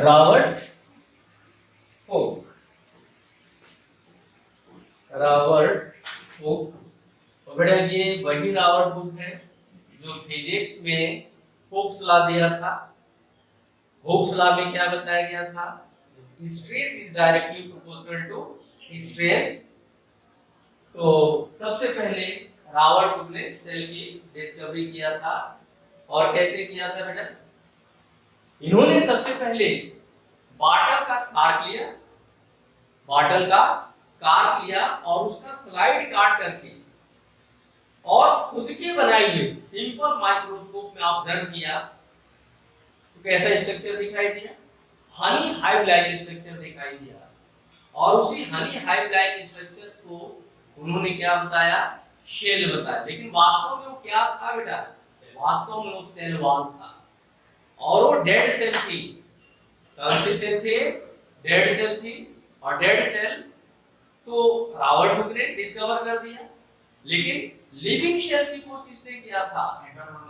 Robert Hooke. Robert Hooke, तो बेटा ये वही रॉबर्ट हुक है जो फिजिक्स में हुक्स लॉ दिया था। हुक्स लॉ में क्या बताया गया था? Stress is directly proportional to strain. तो सबसे पहले रॉबर्ट हुक ने सेल की डिस्कवरी किया था। और कैसे किया था बेटा? इन्होंने सबसे पहले बॉटल का कार्क लिया, बॉटल का कार्क लिया और उसका स्लाइड काट करके और खुद के बनाई हुई सिंपल माइक्रोस्कोप में ऑब्जर्व किया तो कैसा स्ट्रक्चर दिखाई दिया? हनी हाइव लाइक स्ट्रक्चर दिखाई दिया। और उसी हनी हाइव लाइक स्ट्रक्चर्स को उन्होंने क्या बताया? शेल बताया। लेकिन वास्तव में वो क्या था बेटा? वास्तव में वो सेल वॉल था और वो डेड सेल थी। कौन सी सेल थी? डेड सेल थी। और डेड सेल तो रॉबर्ट हुक ने डिस्कवर कर दिया, लेकिन लिविंग सेल की खोज किसने किया था?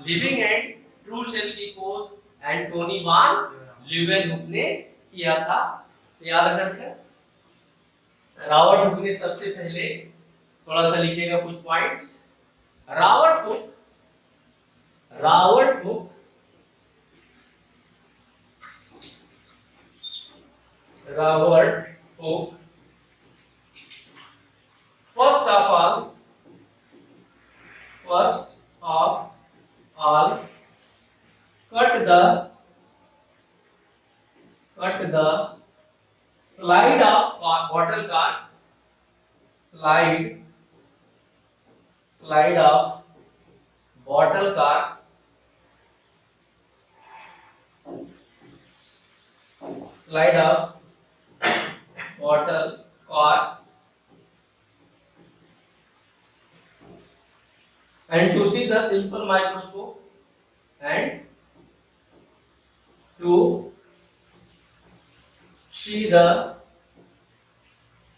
लिविंग एंड ट्रू सेल की खोज एंटोनी वान ल्यूवेनहुक ने किया था। याद रखना, रॉबर्ट हुक ने सबसे पहले, थोड़ा सा लिखिएगा कुछ points. Robert Hooke Robert Hooke Robert Hooke first of all cut the slide of bottle cork, slide of bottle cork, slide of bottle cork, and to see the simple microscope, and to see the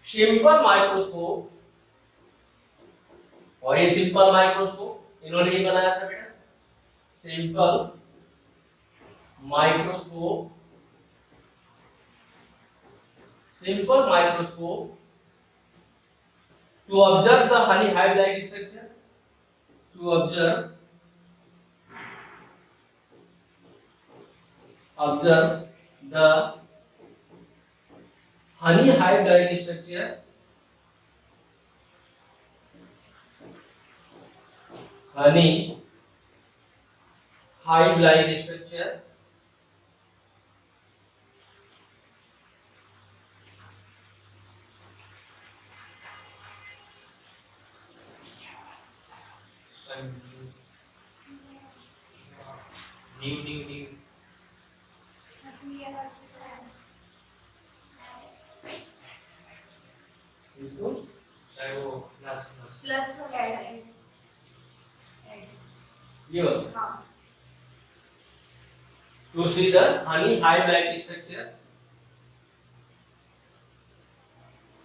simple microscope। और ये simple microscope इन्होंने ही बनाया था बेटा, simple microscope. Simple microscope to observe the honey hive like structure, to observe the honey hive like structure, honey hive like structure, new इसको चाहे वो plus add ये हाँ। To see the honey hive like structure,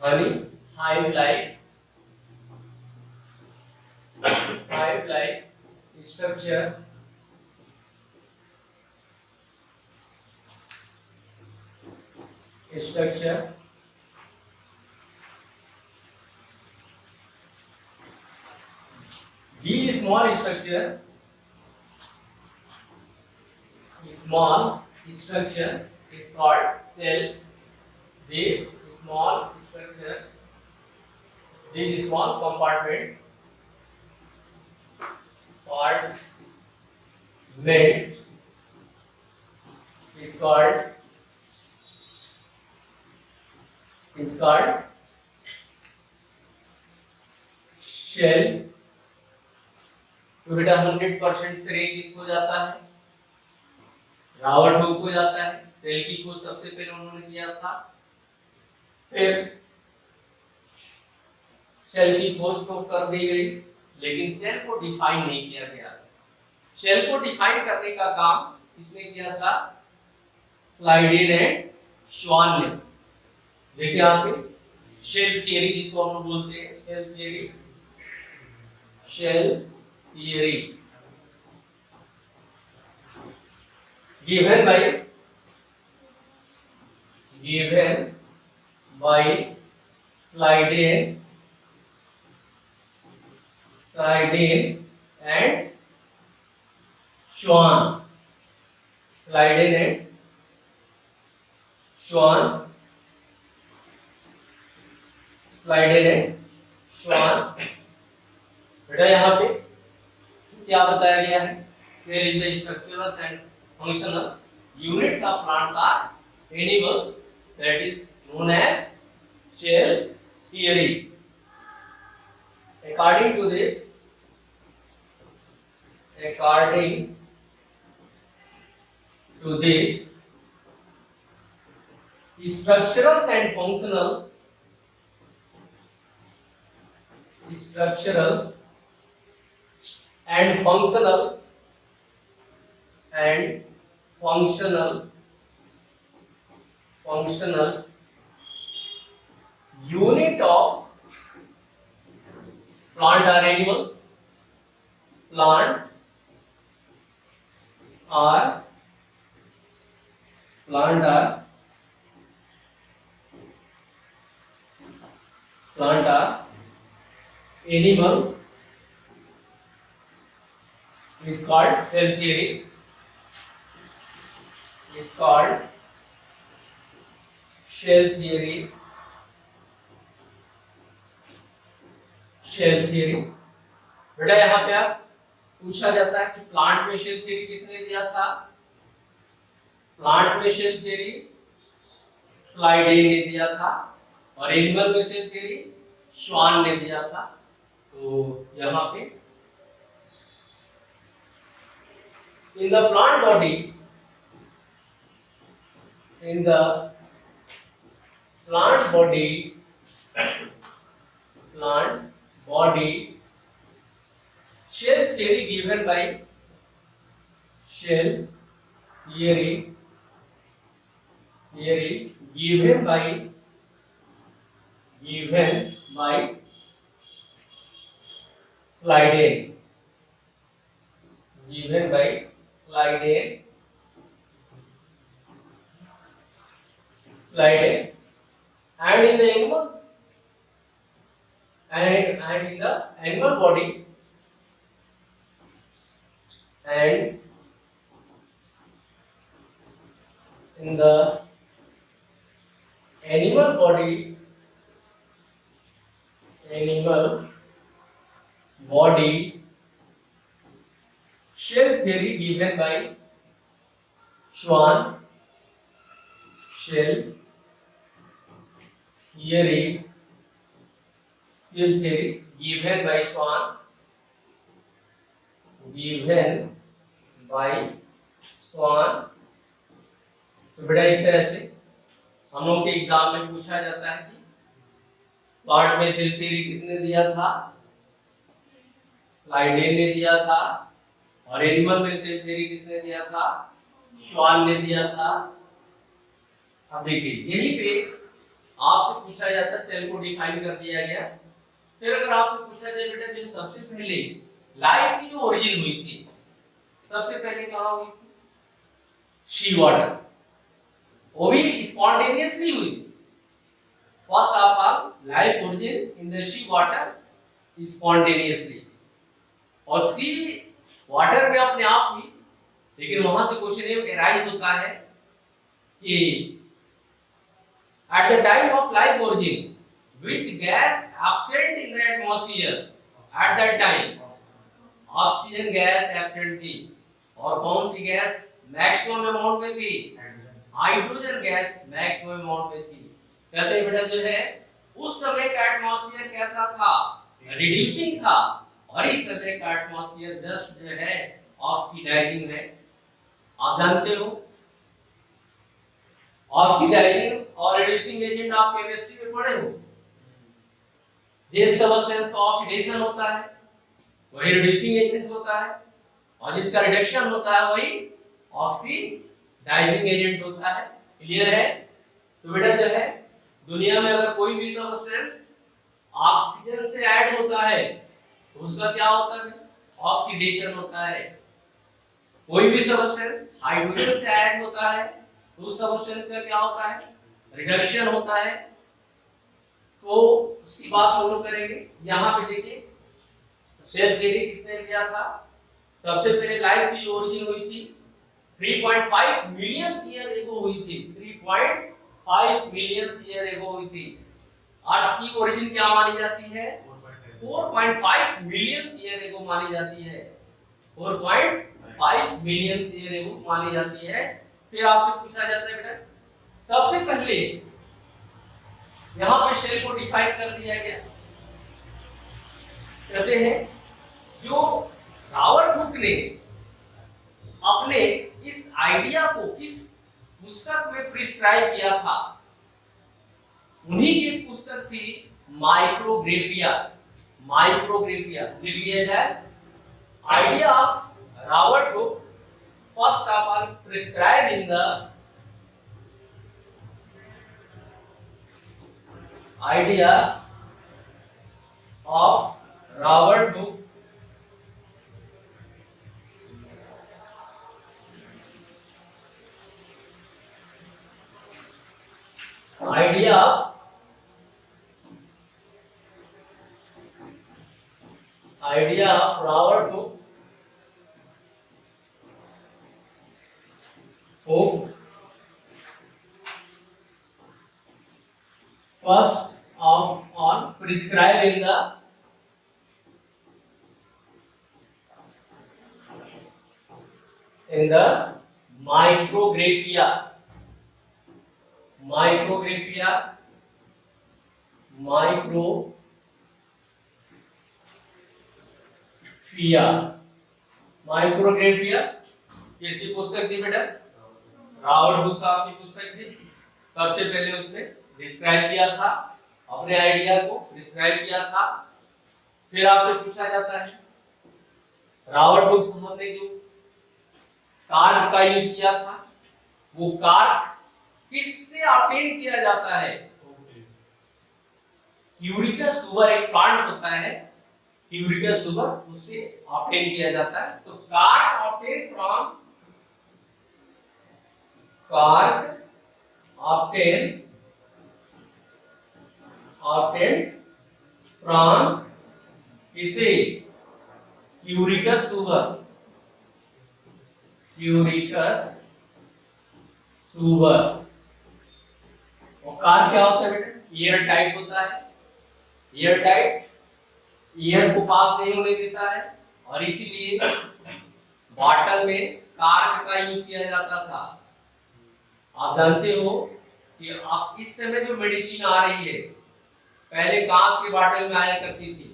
honey hive like structure, the small structure is called cell. This small structure, this small compartment is called shell। तो बेटा 100% श्रेय किसको जाता है? रॉबर्ट हुक को जाता है। सेल की खोज सबसे पहले उन्होंने किया था। फिर सेल की खोज तो कर दी गई, लेकिन सेल को डिफाइन नहीं किया गया। सेल को डिफाइन करने का काम किसने किया था? स्लाइडेन एंड श्वान ने। देखिए यहाँ पे शेल थियरी जिसको हम लोग बोलते हैं, cell theory given by given by Slidin and Schwann. Slidin and Schwann. Slidin and Schwann. बेटा यहाँ पे क्या बताया गया है? There is the structural and functional units of plants are animals, that is known as cell theory. According to this, structural and functional unit of plant are animals. Plant are animal is called cell theory. Is called shell theory. बेटा यहाँ पे आप पूछा जाता है कि plant में shell theory किसने दिया था? प्लांट में शेल थ्योरी स्लाइडेन ने दिया था और एनिमल में शेल थ्योरी श्वान ने दिया था। तो यहाँ पे in the plant body shell theory given by Slidin. And in the animal body and in the animal body shell theory given by Schwann. Shell theory given by Schwann. तो बेटा इस तरह से हम लोग के एग्जाम में पूछा जाता है कि प्लांट में शेल थ्योरी किसने दिया था? स्लाइडेन ने दिया था। और एनिमल में शेल थ्योरी किसने दिया था? श्वान ने दिया था। अब देखिए यहीं पे आपसे पूछा जाता है, सेल को डिफाइन कर दिया गया। फिर अगर आपसे पूछा जाए बेटा जब सबसे पहले लाइफ की जो ओरिजिन हुई थी, सबसे पहले कहाँ हुई थी? She water. वो भी स्पॉन्टेनियसली हुई। First of all life origin in the she water spontaneously, और सी वाटर में अपने आप हुई। लेकिन वहां से क्वेश्चन ये राइज होता है कि at the time of life origin which gas absent in the atmosphere at that time? Oxygen gas absent थी। और कौन सी गैस मैक्सिमम अमाउंट में थी? हाइड्रोजन गैस मैक्सिमम अमाउंट में थी। कहते हैं बेटा जो है उस समय का एटमॉस्फेयर कैसा था? रिड्यूसिंग था। और इस समय का एटमॉस्फेयर जस्ट जो है ऑक्सीडाइजिंग है। आप जानते हो ऑक्सीडाइजिंग और रिड्यूसिंग एजेंट आप केमिस्ट्री में पढ़े हो। जिस सब्सटेंस का ऑक्सीडेशन होता है वही रिड्यूसिंग एजेंट होता है, और जिसका रिडक्शन होता है वही ऑक्सीडाइजिंग एजेंट होता है। क्लियर है? तो बेटा जो है दुनिया में अगर कोई भी सब्सटेंस ऑक्सीजन से ऐड होता है तो उसका क्या होता है? ऑक्सीडेशन होता है। कोई भी सब्सटेंस हाइड्रोजन से ऐड होता है तो उस सब्सटेंस का क्या होता है? रिडक्शन होता है, तो उसकी बात हम लोग करेंगे। यहाँ पे देखिए सेल थ्योरी किसने दिया था? सबसे पहले लाइफ की ओरिजिन हुई थी 3.5 मिलियन ईयर एगो हुई थी। 3.5 मिलियन ईयर एगो हुई थी। अर्थ की ओरिजिन क्या मानी जाती है? 4.5 मिलियन ईयर एगो मानी जाती है। 4.5 मिलियन ईयर एगो मानी जाती है। फिर आपसे पूछा जाता है बेटा, सबसे पहले यहाँ पे सेल को डिफाइन कर दिया गया। कहते हैं जो रॉबर्ट हुक ने अपने इस आइडिया को किस पुस्तक में प्रिस्क्राइब किया था, उन्हीं की एक पुस्तक थी माइक्रोग्राफिया। माइक्रोग्राफिया लिख लिया जाए। Idea of Robert Hooke first of all prescribe in the idea of Robert Hooke idea of Robert Hooke first of all prescribed in the micrographia किसकी पुस्तक थी बेटा? रॉबर्ट हुक साहब की पुस्तक थी। सबसे पहले उसने डिस्क्राइब किया था, अपने आइडिया को डिस्क्राइब किया था। फिर आपसे पूछा जाता है रॉबर्ट हुक साहब ने जो कार्ड का यूज किया था, वो कार्ड किससे ऑब्टेन किया जाता है? यूरिका सुगर एक प्लांट होता है, यूरिका सुगर, उससे ऑब्टेन किया जाता है। तो कार्ड ऑब्टेन फ्रॉम किसे? यूरिकस सुगर। और कार क्या होता है बेटा? एयर टाइट होता है। एयर टाइट एयर को पास नहीं होने देता है, और इसीलिए बॉटल में कार्क का यूज किया जाता था। आप जानते हो कि आप इस समय जो मेडिसिन आ रही है, पहले कांच के बॉटल में आया करती थी,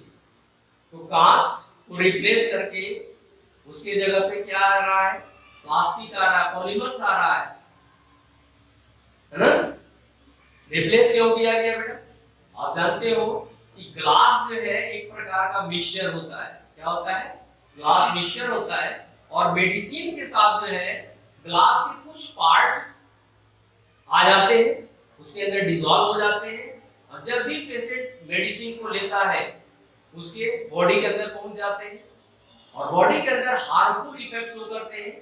तो कांच को रिप्लेस करके उसके जगह पे क्या आ रहा है? प्लास्टिक आ रहा है, पॉलीमर्स आ रहा है ना? रिप्लेस क्यों किया गया बेटा? आप जानते हो कि ग्लास जो है एक प्रकार का मिक्सचर होता है। क्या होता है? ग्लास मिक्सचर होता है, और मेडिसिन के साथ जो है ग्लास के कुछ पार्ट्स आ जाते हैं, उसके अंदर डिसॉल्व हो जाते हैं, और जब भी पेशेंट मेडिसिन को लेता है उसके बॉडी के अंदर पहुंच जाते हैं, और बॉडी के अंदर हार्मफुल इफेक्ट्स हो करते हैं।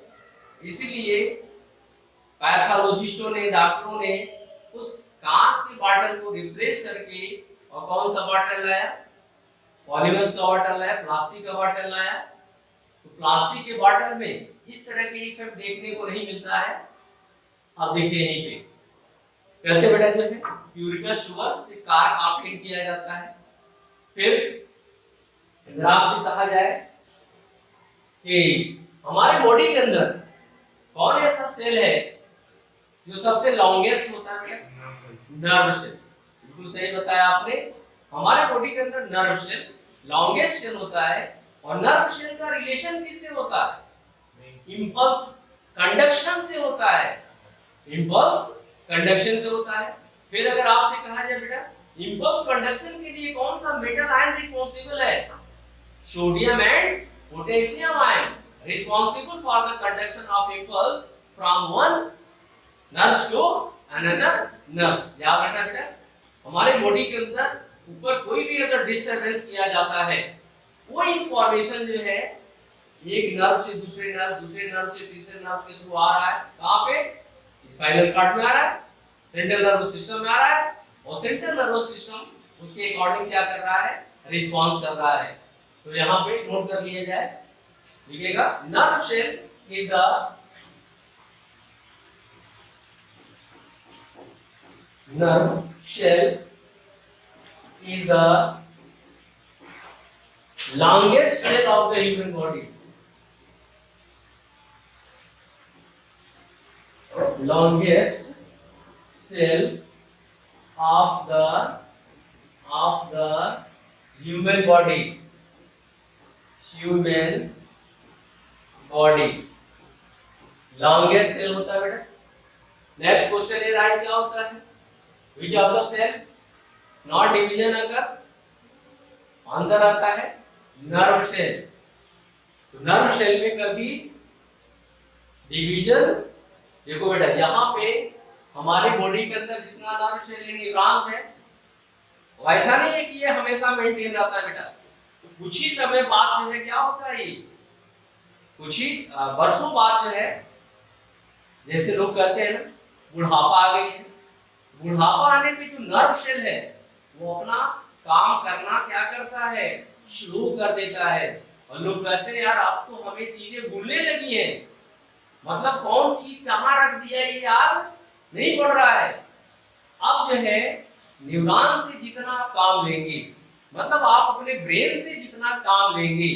इसीलिए पैथोलॉजिस्टों ने, डॉक्टरों ने उस कांच की बॉटल को रिप्लेस करके और कौन सा बॉटल लाया? पॉलीमर्स का बॉटल लाया, प्लास्टिक का बॉटल लाया। तो प्लास्टिक के बॉटल में इस तरह के इफेक्ट देखने को नहीं मिलता है। अब देखिए यहीं पे कहते बेटा जो है यूरिका शुगर से कार्क ऑब्टेन किया जाता है। फिर अगर आपसे कहा जाए कि हमारे बॉडी के अंदर कौन ऐसा सेल है जो सबसे लॉन्गेस्ट होता है बेटा? Nerve cell. बिल्कुल सही बताया आपने। हमारे बॉडी के अंदर नर्व सेल लॉन्गेस्ट सेल होता है, और नर्व सेल का रिलेशन किससे होता है? इंपल्स कंडक्शन से होता है। इंपल्स कंडक्शन से होता है। फिर अगर आपसे कहा जाए बेटा इंपल्स कंडक्शन के लिए कौन सा मेटल आयन रिस्पांसिबल है? Sodium and potassium ion responsible for the conduction of impulse from one nerve to another nerve। याद रखना बेटा, हमारे बॉडी के अंदर ऊपर कोई भी अगर डिस्टरबेंस किया जाता है, वो इंफॉर्मेशन जो है एक नर्व से दूसरे नर्व, दूसरे नर्व से तीसरे नर्व के थ्रू आ रहा है। कहाँ पे? स्पाइनल कॉर्ड में आ रहा है। सेंट्रल नर्वस सिस्टम में आ रहा है और सेंट्रल नर्वस सिस्टम उसके अकॉर्डिंग क्या कर रहा है, रिस्पॉन्स कर रहा है। तो यहाँ पे नोट कर लिया जाए, लिखिएगा nerve cell is the nerve shell is the longest cell of the human body. Longest cell of the human body. Human body. Longest cell होता है बेटा। नेक्स्ट क्वेश्चन ये राइज क्या होता है? Which of the cell not division occurs? Answer आता है nerve cell. तो नर्व सेल में कभी डिवीजन, देखो बेटा यहाँ पे हमारे बॉडी के अंदर जितना नर्व सेल न्यूरॉन्स है, वैसा नहीं है कि ये हमेशा मेंटेन रहता है बेटा। कुछ ही समय बाद जो है क्या होता है, ये कुछ ही वर्षों बाद जो है, जैसे लोग कहते हैं ना बुढ़ापा आ गई है, बुढ़ापा आने पे जो नर्व सेल है वो अपना काम करना क्या करता है, स्लो कर देता है। और लोग कहते हैं यार अब तो हमें चीजें भूलने लगी हैं, मतलब कौन चीज कहाँ रख दिया ये याद नहीं पड़ रहा है। अब जो है न्यूरॉन से जितना आप काम लेंगे, मतलब आप अपने ब्रेन से जितना काम लेंगे,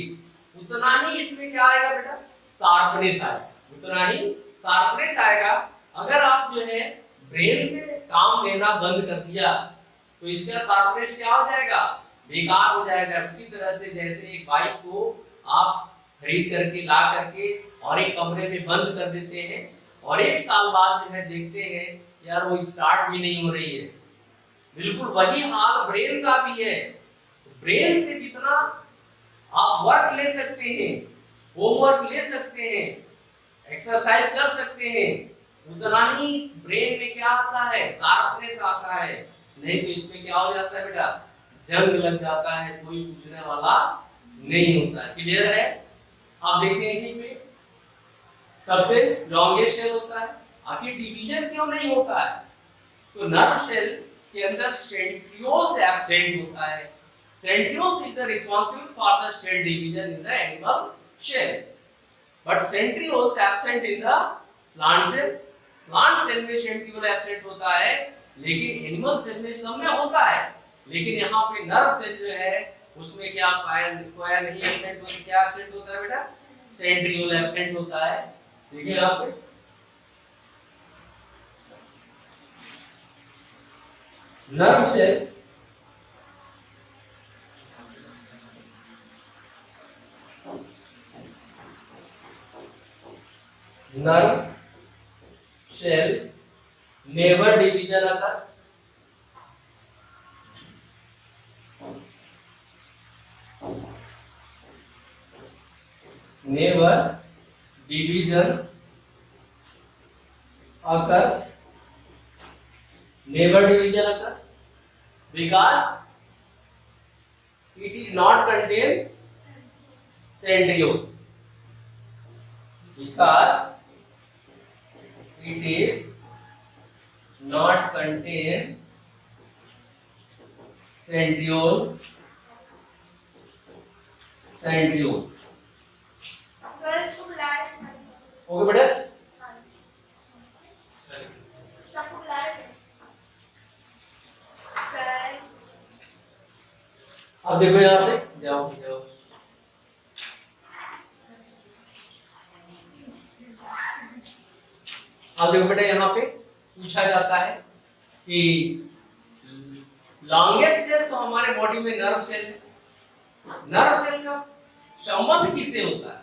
उतना ही इसमें क्या आएगा बेटा, शार्पनेस आएगा, उतना ही शार्पनेस आएगा। अगर आप जो है ब्रेन से काम लेना बंद कर दिया तो इसका शार्पनेस क्या हो जाएगा, बेकार हो जाएगा। उसी तरह से जैसे एक बाइक को आप खरीद करके ला करके और एक कमरे में बंद कर देते हैं और एक साल बाद जो है देखते हैं यार वो स्टार्ट भी नहीं हो रही है, बिल्कुल वही हाल ब्रेन का भी है। ब्रेन से जितना आप वर्क ले सकते हैं, होमवर्क ले सकते हैं, एक्सरसाइज कर सकते हैं, उतना ही ब्रेन में क्या आता है, शार्पनेस आता है। नहीं तो इसमें क्या हो जाता है बेटा, जंग लग जाता है, कोई पूछने वाला नहीं होता है। क्लियर है? आप देखते हैं यहीं पे सबसे लॉन्गेस्ट सेल होता है। आखिर डिवीजन क्यों नहीं होता है? तो नर्व सेल के अंदर सेंट्रियोल्स एब्सेंट होता है। Centrioles is the responsible for the cell division in the animal cell, but centrioles absent in the plant cell. Plant cell में सेंट्रियोल एब्सेंट होता है, लेकिन एनिमल सेल में सब में होता है। लेकिन यहाँ पे नर्व सेल जो है उसमें क्या कोया नहीं एब्सेंट होता, क्या एब्सेंट होता है बेटा, सेंट्रियोल एब्सेंट होता है। देखिए यहाँ पे nerve cell never division occurs. Never division occurs. Never division occurs because it is not contain centrioles. Because it is not contain centriole. Okay बेटा, अब देखो यहाँ पे जाओ जाओ, अब देखो बेटा यहाँ पे पूछा जाता है कि लॉन्गेस्ट सेल तो हमारे बॉडी में नर्व सेल है। नर्व सेल का संबंध किससे होता है,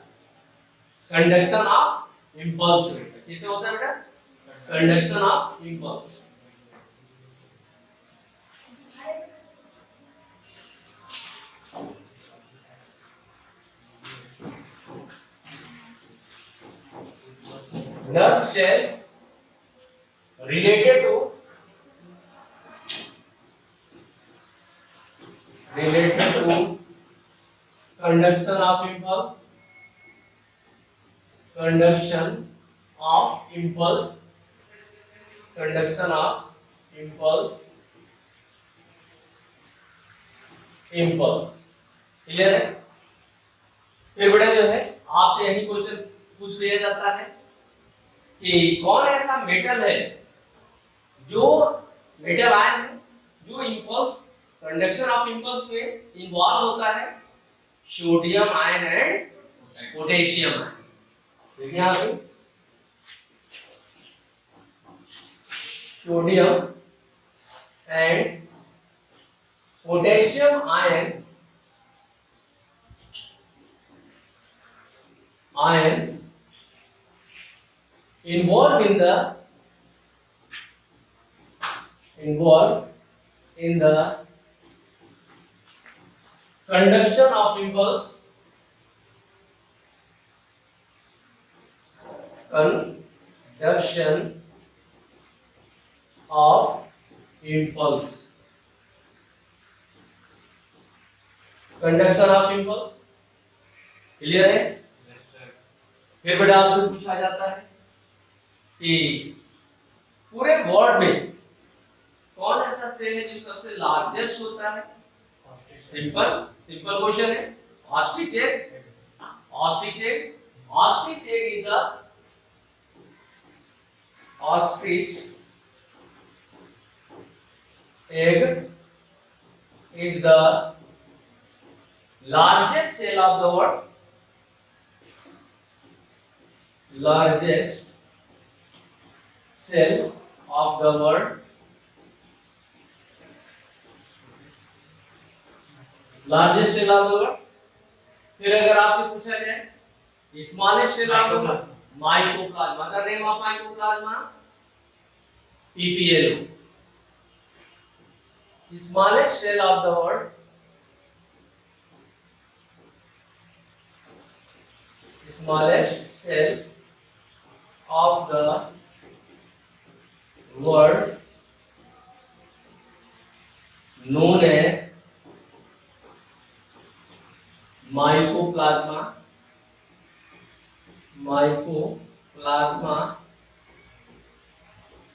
कंडक्शन ऑफ इंपल्स। किससे होता है बेटा, conduction of impulse. nerve cell related to conduction of impulse, conduction of impulse, impulse। Clear है? फिर बेटा जो है आपसे यही क्वेश्चन पूछ लिया जाता है कि कौन ऐसा मेटल है जो मेटल आयन है जो इंपल्स कंडक्शन ऑफ इंपल्स में इन्वॉल्व होता है। Sodium ion and potassium ion. देखिए यहाँ पे sodium and potassium ion ions involved in the conduction of impulse, conduction of impulse, conduction of impulse। Clear है? फिर बेटा आपसे पूछा जाता है कि पूरे वर्ल्ड में कौन ऐसा सेल है जो सबसे लार्जेस्ट होता है। सिंपल सिंपल क्वेश्चन है। Ostrich egg, ostrich egg, ostrich egg is the ostrich egg is the largest cell of the world, largest cell of the world, largest cell of the world। फिर अगर आपसे पूछा जाए smallest cell of the world, mycoplasma. The name of mycoplasma PPLO। Smallest cell of the world, smallest cell of the world known as mycoplasma, mycoplasma,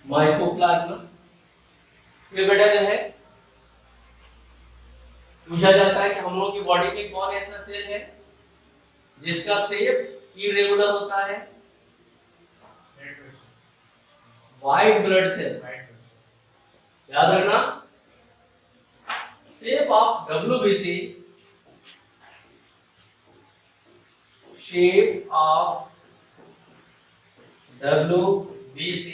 mycoplasma। ये बेटा जो है पूछा जाता है कि हम लोग की बॉडी में कौन ऐसा सेल है जिसका शेप इरेगुलर होता है। White blood cell. याद रखना shape of WBC, shape of WBC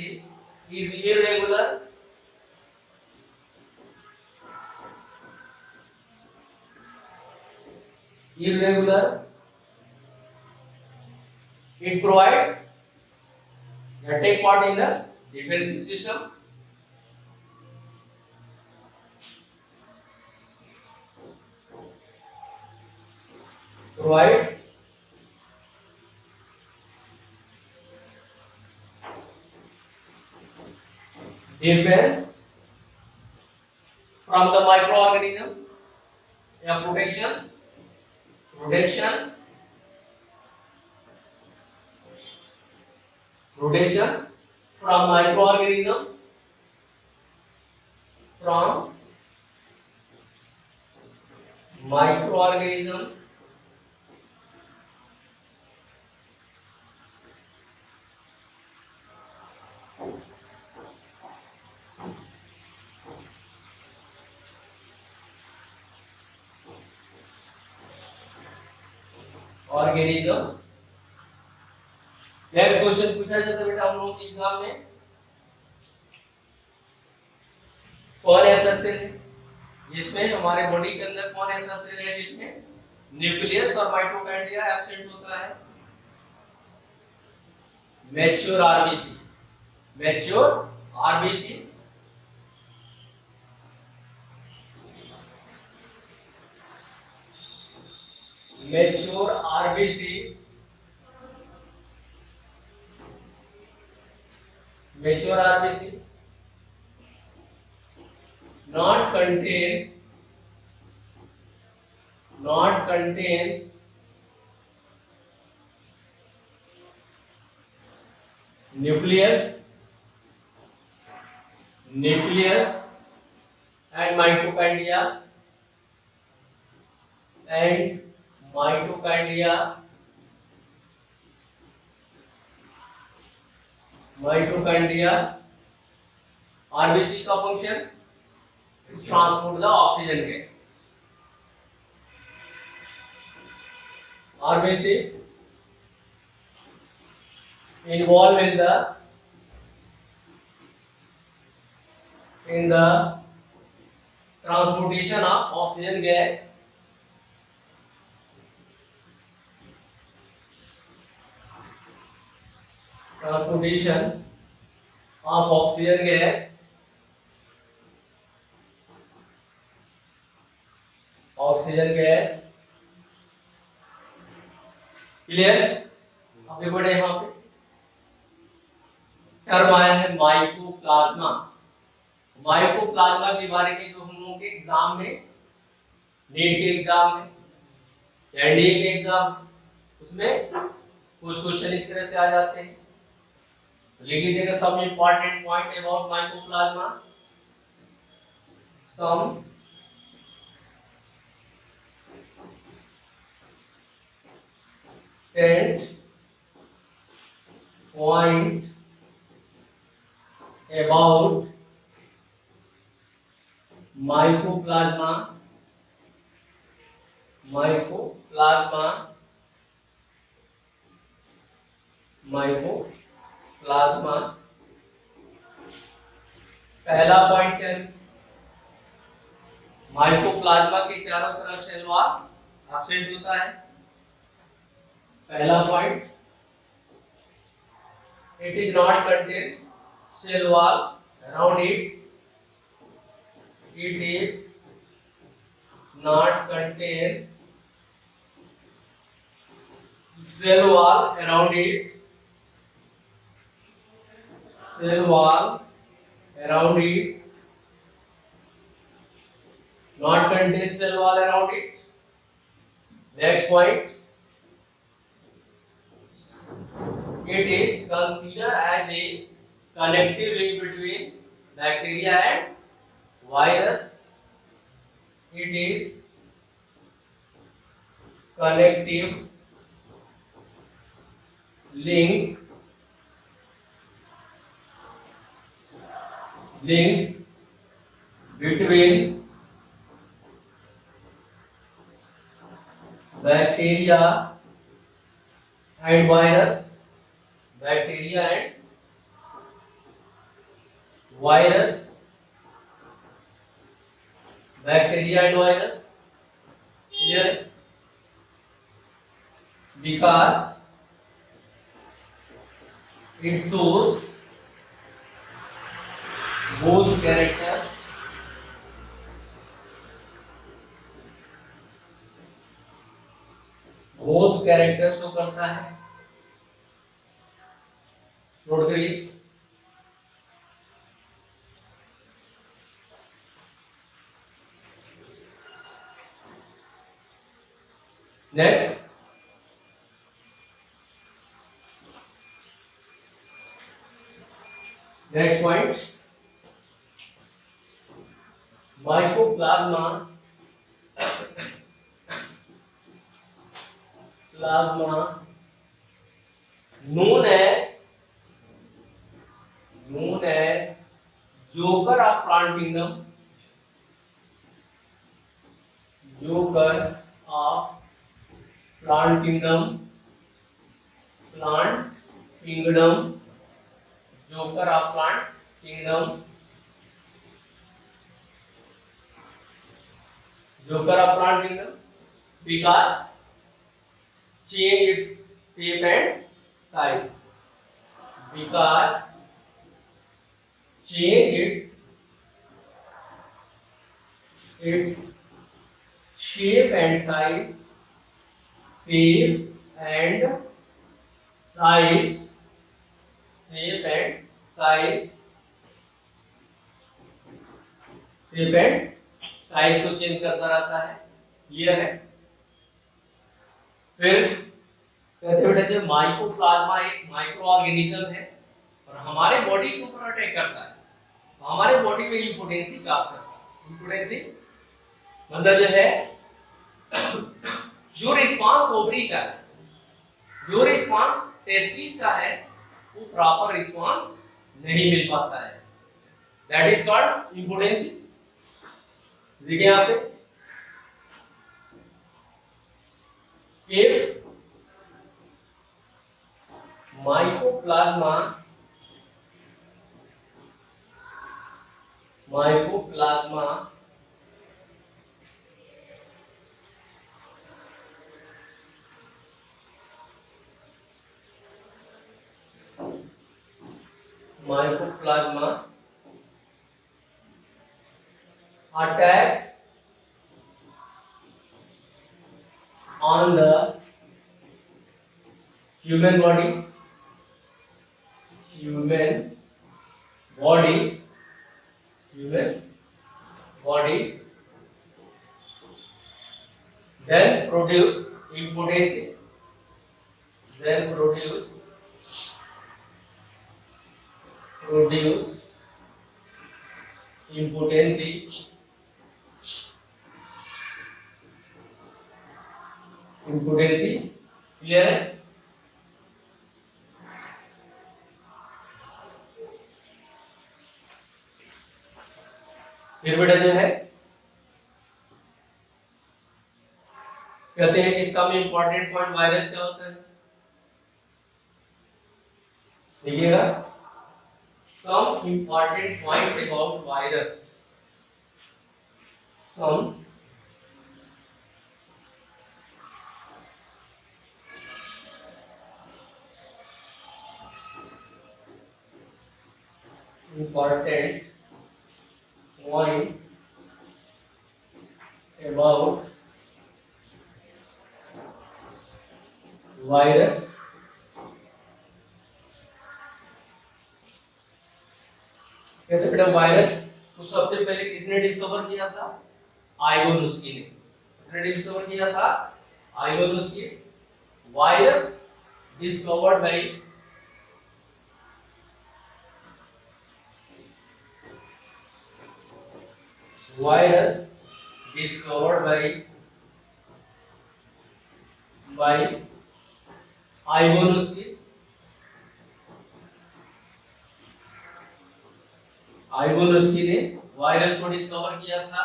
is irregular, it provide or take part in the defensive system, provide defense from the microorganism, या protection from microorganism, organism। Next question पूछा जाता है बेटा हम लोगों के एग्जाम में, कौन ऐसा सेल है जिसमें हमारे बॉडी के अंदर कौन ऐसा सेल है जिसमें न्यूक्लियस और माइटोकॉन्ड्रिया एब्सेंट होता है। Mature RBC, mature RBC, mature RBC, mature RBC not contain nucleus nucleus and mitochondria and mitochondria mitochondria RBC का function transport the oxygen gas RBC involved in the transportation of oxygen gas oxygen gas clear. आगे बढ़े यहाँ पे term आया है mycoplasma. Mycoplasma के बारे में जो हम लोगों के एग्जाम में नीट के एग्जाम में एनडीए के एग्जाम उसमें कुछ क्वेश्चन इस तरह से आ जाते हैं। लिख लीजिएगा some important point about mycoplasma. Some point about mycoplasma पहला पॉइंट क्या है, माइकोप्लाज्मा के चारों तरफ सेल वॉल एब्सेंट होता है। पहला point, it is not contain cell wall around it. It is not contain cell wall around it. Cell wall around it. Not contain cell wall around it. Next point. It is considered as a connective link between bacteria and virus. It is connective link between bacteria and virus. Bacteria and virus. Bacteria and virus. Clear? Because it shows both characters. Both character show करता है। Note करिए। Next, next point, mycoplasma known as joker of plant kingdom. Joker of plant kingdom. Joker of plant kingdom. Joker of plant kingdom because change its shape and size. Because change its shape and size. Shape and size. Shape and size. Shape and size को change करता रहता है। Clear है? फिर कहते बेटा जो mycoplasma एक माइक्रो ऑर्गेनिज्म है और हमारे बॉडी के ऊपर अटैक करता है। हमारे बॉडी में इम्पोर्टेंसी पास करता है। इम्पोर्टेंसी मतलब जो है जो रिस्पांस ओवरी का है, जो रिस्पांस टेस्टिस का है, वो प्रॉपर रिस्पांस नहीं मिल पाता है। That is called impotency. देखिए यहाँ पे if mycoplasma attack on the human body, then produce impotency, impotency clear है। फिर बेटा जो है कहते हैं कि सम इंपॉर्टेंट पॉइंट वायरस क्या होता है, देखिएगा some important point about virus, some important point about virus। कहते बेटा वायरस को सबसे पहले किसने डिस्कवर किया था, आइगोनोस्की ने। किसने डिस्कवर किया था, Ivanovsky. Virus discovered by Ivanovsky. Ivanovsky ने वायरस को डिस्कवर किया था।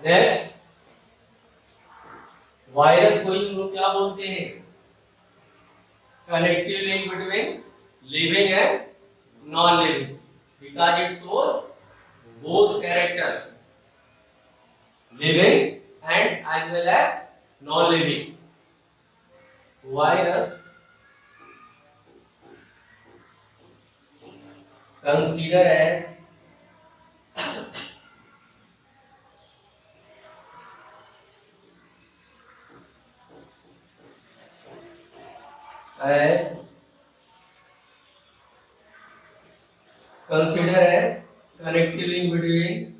नेक्स्ट वायरस को हम लोग क्या बोलते हैं, connective link between living and non living, because it shows both characters, living and as well as non-living. Virus consider as connective link between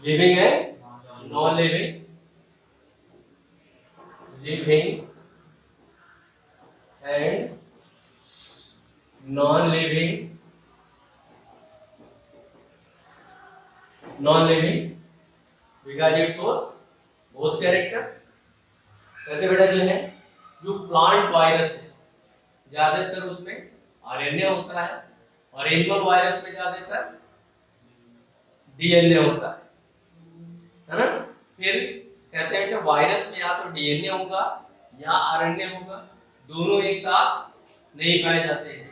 living and non-living, living and non-living, because it shows both characters। कहते बेटा जो है जो plant virus है ज्यादातर उसमें RNA होता है और एनिमल वायरस में ज्यादातर डीएनए होता है ना। फिर कहते हैं कि वायरस में या तो डीएनए होगा या आरएनए होगा, दोनों एक साथ नहीं पाए जाते हैं।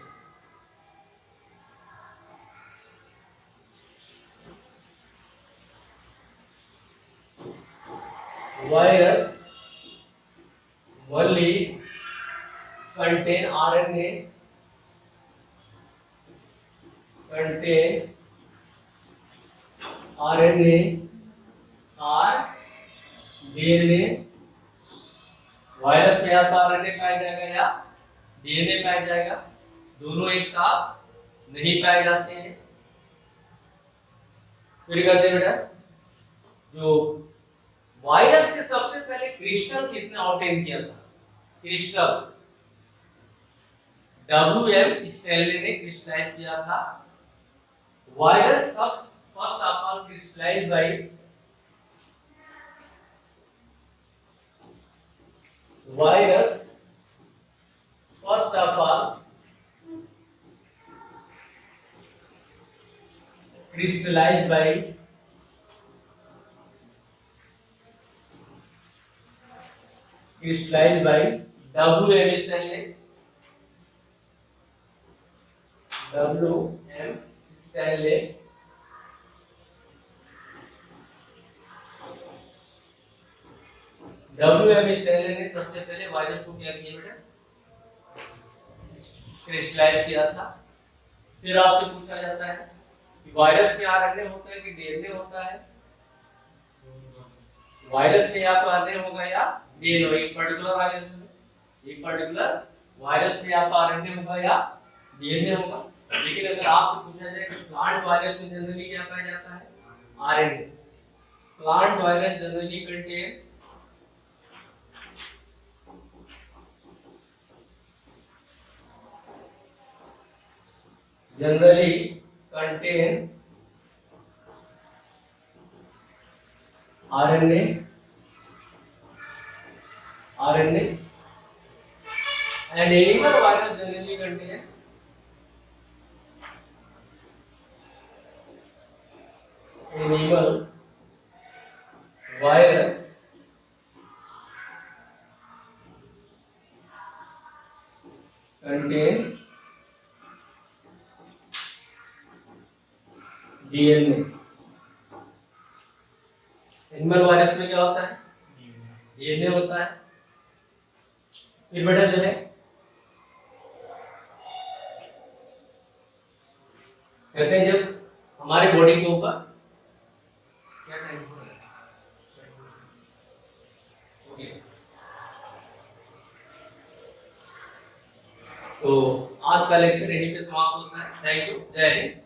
वायरस only contain RNA, और डीएनए। वायरस में या तो आरएनए पाया जाएगा या डीएनए पाया जाएगा, दोनों एक साथ नहीं पाए जाते हैं। फिर कहते हैं बेटा जो वायरस के सबसे पहले क्रिस्टल किसने ऑब्टेन किया था? क्रिस्टल WM स्टैनले ने क्रिस्टलाइज किया था। वायरस सब first of all crystallize by virus first of all crystallized by WM Stanley. WM Stanley ने सबसे पहले वायरस को क्या किया बेटा? क्रिस्टलाइज किया था। फिर आपसे पूछा जाता है कि वायरस में आरएनए होता है कि डीएनए होता है? वायरस में या तो आरएनए होगा या डीएनए। एक पर्टिकुलर वायरस में या तो आरएनए होगा या डीएनए होगा। लेकिन अगर आपसे पूछा जाए कि प्लांट वायरस में जनरली क्या पाया जाता है? RNA. Plant virus generally contain RNA and animal virus generally contain DNA। Animal virus में क्या होता है? डीएनए होता है। फिर बेटा जो है कहते हैं जब हमारे बॉडी के ऊपर क्या टाइम हो रहा है? तो आज का लेक्चर यहीं पे समाप्त होता है। Thank you. जय हिंद।